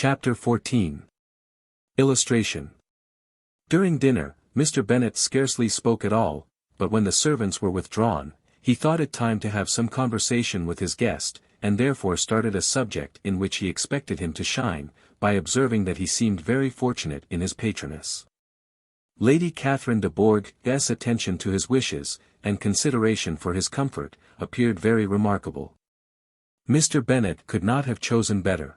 Chapter 14. Illustration. During dinner, Mr. Bennet scarcely spoke at all, but when the servants were withdrawn, he thought it time to have some conversation with his guest, and therefore started a subject in which he expected him to shine, by observing that he seemed very fortunate in his patroness. Lady Catherine de Bourgh's attention to his wishes, and consideration for his comfort, appeared very remarkable. Mr. Bennet could not have chosen better.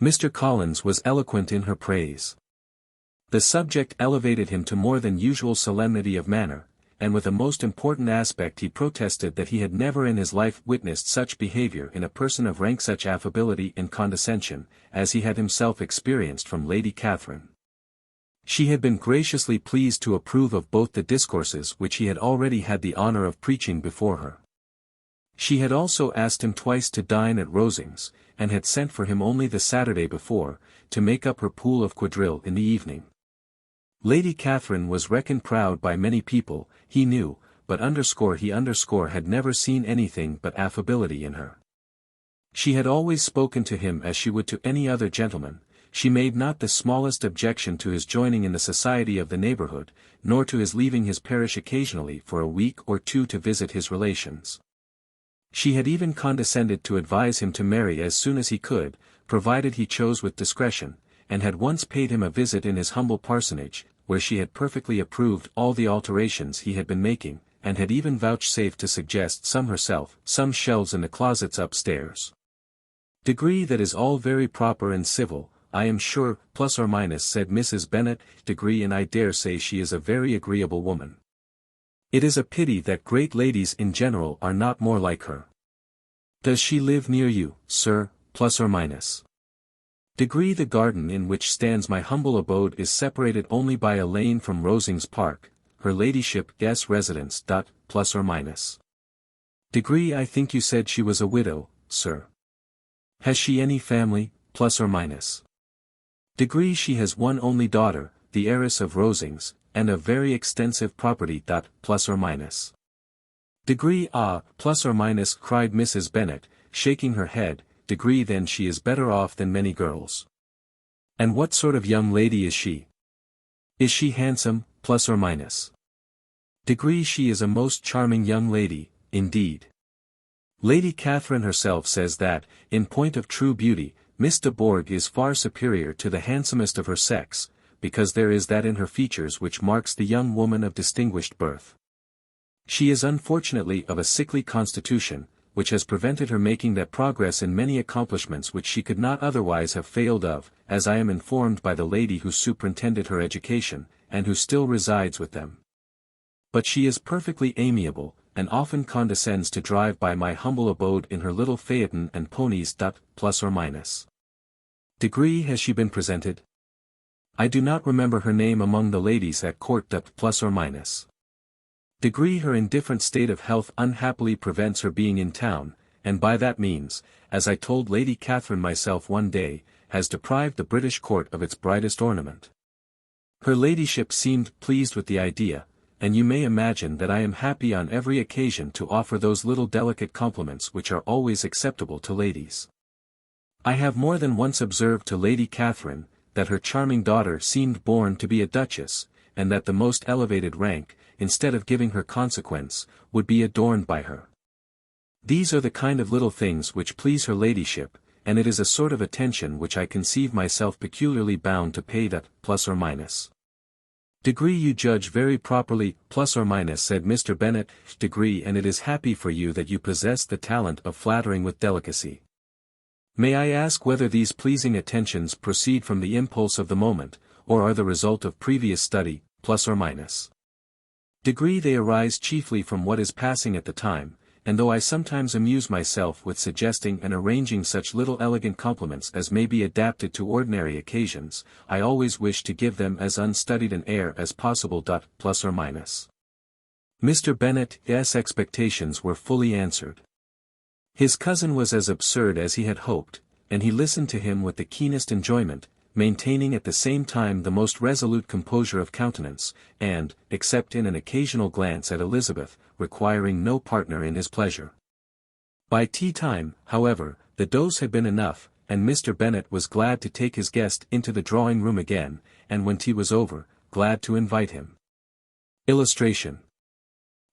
Mr. Collins was eloquent in her praise. The subject elevated him to more than usual solemnity of manner, and with a most important aspect he protested that he had never in his life witnessed such behaviour in a person of rank, such affability and condescension, as he had himself experienced from Lady Catherine. She had been graciously pleased to approve of both the discourses which he had already had the honour of preaching before her. She had also asked him twice to dine at Rosings, and had sent for him only the Saturday before, to make up her pool of quadrille in the evening. Lady Catherine was reckoned proud by many people, he knew, but he had never seen anything but affability in her. She had always spoken to him as she would to any other gentleman. She made not the smallest objection to his joining in the society of the neighbourhood, nor to his leaving his parish occasionally for a week or two to visit his relations. She had even condescended to advise him to marry as soon as he could, provided he chose with discretion, and had once paid him a visit in his humble parsonage, where she had perfectly approved all the alterations he had been making, and had even vouchsafed to suggest some herself, some shelves in the closets upstairs. Degree that is all very proper and civil, I am sure, plus or minus, said Mrs. Bennet, degree, and I dare say she is a very agreeable woman. It is a pity that great ladies in general are not more like her. Does she live near you, sir, plus or minus? Degree, the garden in which stands my humble abode is separated only by a lane from Rosings Park, her ladyship's residence. Plus or minus. Degree, I think you said she was a widow, sir. Has she any family, plus or minus? Degree, she has one only daughter, the heiress of Rosings, and of very extensive property. Plus or minus. Degree, plus or minus, cried Mrs. Bennet, shaking her head. Degree, then she is better off than many girls. And what sort of young lady is she? Is she handsome, plus or minus? Degree, she is a most charming young lady, indeed. Lady Catherine herself says that, in point of true beauty, Miss de Bourgh is far superior to the handsomest of her sex, because there is that in her features which marks the young woman of distinguished birth. She is unfortunately of a sickly constitution, which has prevented her making that progress in many accomplishments which she could not otherwise have failed of, as I am informed by the lady who superintended her education, and who still resides with them. But she is perfectly amiable, and often condescends to drive by my humble abode in her little phaeton and ponies. Plus or minus. Degree, has she been presented? I do not remember her name among the ladies at court. Plus or minus. Degree, her indifferent state of health unhappily prevents her being in town, and by that means, as I told Lady Catherine myself one day, has deprived the British court of its brightest ornament. Her ladyship seemed pleased with the idea, and you may imagine that I am happy on every occasion to offer those little delicate compliments which are always acceptable to ladies. I have more than once observed to Lady Catherine, that her charming daughter seemed born to be a duchess, and that the most elevated rank, instead of giving her consequence, would be adorned by her. These are the kind of little things which please her ladyship, and it is a sort of attention which I conceive myself peculiarly bound to pay. Plus or minus. Degree, you judge very properly, plus or minus, said Mr. Bennet. Degree, and it is happy for you that you possess the talent of flattering with delicacy. May I ask whether these pleasing attentions proceed from the impulse of the moment, or are the result of previous study? Plus or minus. Degree, they arise chiefly from what is passing at the time, and though I sometimes amuse myself with suggesting and arranging such little elegant compliments as may be adapted to ordinary occasions, I always wish to give them as unstudied an air as possible. Plus or minus. Mr. Bennet's expectations were fully answered. His cousin was as absurd as he had hoped, and he listened to him with the keenest enjoyment, maintaining at the same time the most resolute composure of countenance, and, except in an occasional glance at Elizabeth, requiring no partner in his pleasure. By tea time, however, the dose had been enough, and Mr. Bennet was glad to take his guest into the drawing-room again, and when tea was over, glad to invite him. Illustration.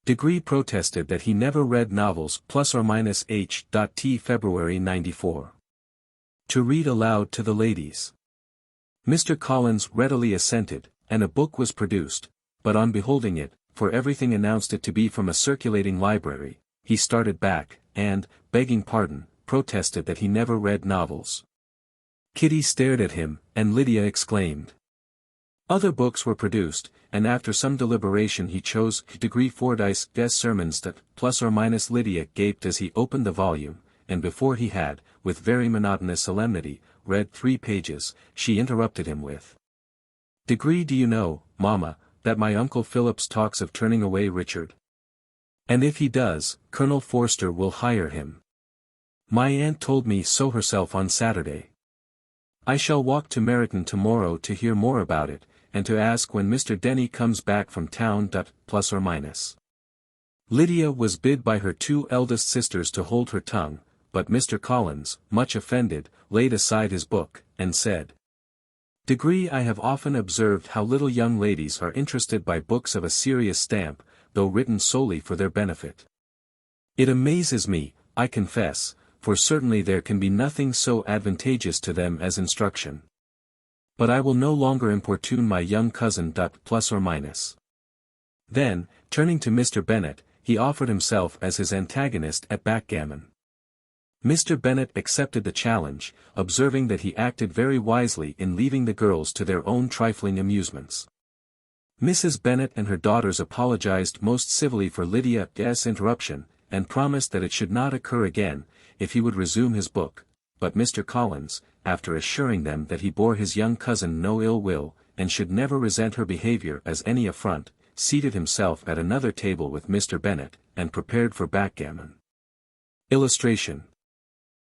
Degree protested that he never read novels ±H.T. February 94. To read aloud to the ladies. Mr. Collins readily assented, and a book was produced, but on beholding it, for everything announced it to be from a circulating library, he started back, and, begging pardon, protested that he never read novels. Kitty stared at him, and Lydia exclaimed. Other books were produced, and after some deliberation he chose Degree Fordyce's sermons that, ±. Lydia gaped as he opened the volume, and before he had, with very monotonous solemnity, read 3 pages, she interrupted him with. Degree, do you know, Mamma, that my Uncle Phillips talks of turning away Richard? And if he does, Colonel Forster will hire him. My aunt told me so herself on Saturday. I shall walk to Meryton tomorrow to hear more about it, and to ask when Mr. Denny comes back from town. ±. Lydia was bid by her 2 eldest sisters to hold her tongue, but Mr. Collins, much offended, laid aside his book, and said. Degree, I have often observed how little young ladies are interested by books of a serious stamp, though written solely for their benefit. It amazes me, I confess, for certainly there can be nothing so advantageous to them as instruction. But I will no longer importune my young cousin. ±. Then, turning to Mr. Bennet, he offered himself as his antagonist at backgammon. Mr. Bennet accepted the challenge, observing that he acted very wisely in leaving the girls to their own trifling amusements. Mrs. Bennet and her daughters apologized most civilly for Lydia's interruption, and promised that it should not occur again, if he would resume his book, but Mr. Collins, after assuring them that he bore his young cousin no ill will, and should never resent her behavior as any affront, seated himself at another table with Mr. Bennet, and prepared for backgammon. Illustration.